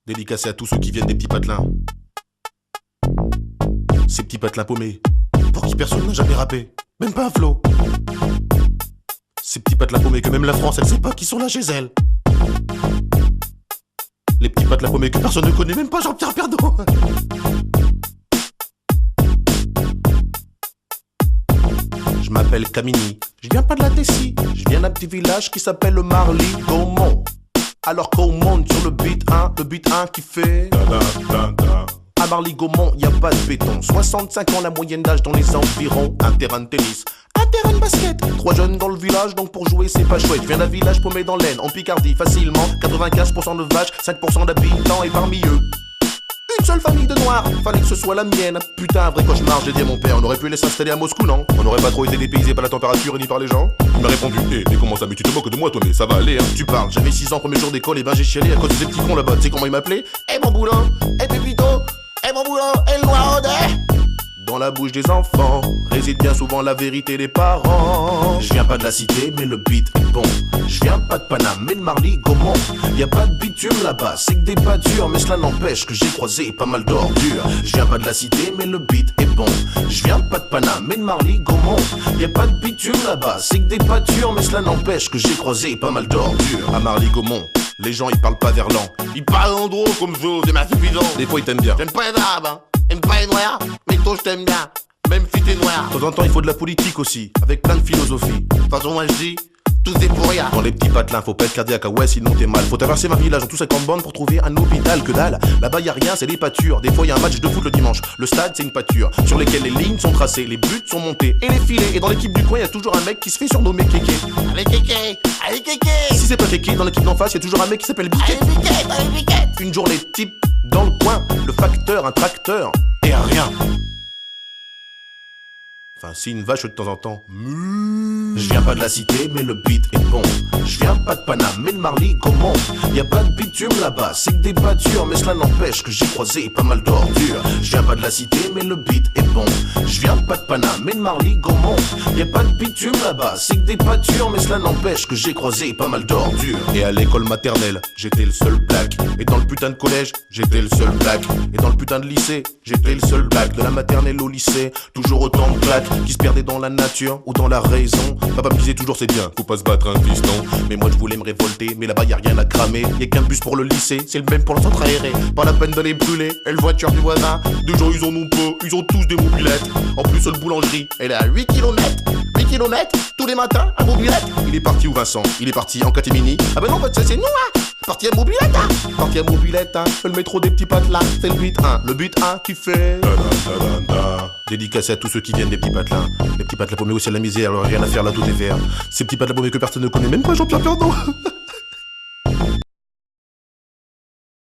Dédicacé à tous ceux qui viennent des petits patelins. Ces petits patelins paumés, pour qui personne n'a jamais rappé, même pas un flow. Ces petits patelins paumés que même la France, elle sait pas qui sont là chez elle. Les petits patelins paumés que personne ne connaît, même pas Jean-Pierre Pernaut. Je m'appelle Camini, je viens pas de la Tessie, je viens d'un petit village qui s'appelle le Marly-Gaumont. Alors qu'on monte sur le beat 1 qui fait à Marly-Gaumont, y a pas de béton. 65 ans la moyenne d'âge dans les environs. Un terrain de tennis, un terrain de basket. 3 jeunes dans le village, donc pour jouer c'est pas chouette. Je viens d'un village paumé dans l'Aisne, en Picardie, facilement 95% de vaches, 5% d'habitants. Et parmi eux, une seule famille de noirs, fallait que ce soit la mienne. Putain, un vrai cauchemar, j'ai dit à mon père. On aurait pu les s'installer à Moscou, non? On n'aurait pas trop été dépaysé par la température et ni par les gens. Il m'a répondu, mais comment ça, mais tu te moques de moi toi, mais ça va aller hein. Tu parles, j'avais 6 ans, premier jour d'école, et ben j'ai chialé à cause de ces petits cons là-bas. Tu sais comment ils m'appelaient? Eh mon boulot, eh Pépito, eh mon boulot, eh le noir dans la bouche des enfants réside bien souvent la vérité des parents. Je viens pas de la cité, mais le beat est bon. Je viens pas de Paname, mais de Marly-Gaumont. Y a pas de bitume là-bas, c'est que des pâtures, mais cela n'empêche que j'ai croisé pas mal d'ordures. Je viens pas de la cité, mais le beat est bon. Je viens pas de Paname, mais de Marly-Gaumont. Y a pas de bitume là-bas, c'est que des pâtures, mais cela n'empêche que j'ai croisé pas mal d'ordures. À Marly-Gaumont, les gens ils parlent pas verlan. Ils parlent en gros comme ça, c'est ma suffisant. Des fois ils t'aiment bien. J'aime pas les arabes, hein. J'aime pas les noirs, mais toi je t'aime bien. Même si t'es noir. De temps en temps il faut de la politique aussi, avec plein de philosophie. De toute façon moi je dis, tout c'est pour rien. Dans les petits patelins, faut pas être cardiaque, ah ouais sinon t'es mal. Faut traverser ma village en tous 50 bornes pour trouver un hôpital, que dalle. Là-bas y a rien, c'est des pâtures. Des fois y a un match de foot le dimanche. Le stade c'est une pâture, sur lesquelles les lignes sont tracées, les buts sont montés et les filets. Et dans l'équipe du coin y a toujours un mec qui se fait surnommer Kéké. Allez Kéké, allez Kéké. Si c'est pas Kéké, dans l'équipe d'en face y a toujours un mec qui s'appelle Biquet. Allez Biquet, allez Biquet. Une journée type dans le coin, le facteur, un tracteur et un rien. Enfin, si une vache de temps en temps. Je viens pas de la cité, mais le beat est bon. Je viens pas de Paname, mais de Marly-Gaumont. Y a pas de bitume là-bas, c'est que des pâtures, mais cela n'empêche que j'ai croisé pas mal d'ordures. Je viens pas de la cité, mais le beat est bon. Je viens pas de Paname, mais de Marly-Gaumont. Y a pas de bitume là-bas, c'est que des pâtures, mais cela n'empêche que j'ai croisé pas mal d'ordures. Et à l'école maternelle, j'étais le seul black. Et dans le putain de collège, j'étais le seul black. Et dans le putain de lycée, j'étais le seul black. De la maternelle au lycée, toujours autant de claques qui se perdaient dans la nature ou dans la raison. Papa me disait toujours c'est bien, faut pas se battre un fiston. Mais moi je voulais me révolter, mais là-bas y a rien à cramer. Y a qu'un bus pour le lycée, c'est le même pour le centre aéré. Pas la peine d'aller brûler, et le voiture du voisin. Deux gens ils en ont pas, ils ont tous des mobilettes. En plus la boulangerie, elle est à 8 km. 8 km, tous les matins, à mobilette. Il est parti où Vincent? Il est parti en catimini. Ah ben non, ça c'est nous hein. Parti à mobilette hein. Parti à mobilette hein. Le métro des petits patelins, c'est le but 1. Le but 1 qui fait dédicacé à tous ceux qui viennent des petits patelins. Les petits patelins paumés aussi à la misère, alors rien à faire là, tout est vert. Ces petits patelins paumés que personne ne connaît, même pas Jean-Pierre Pernaut.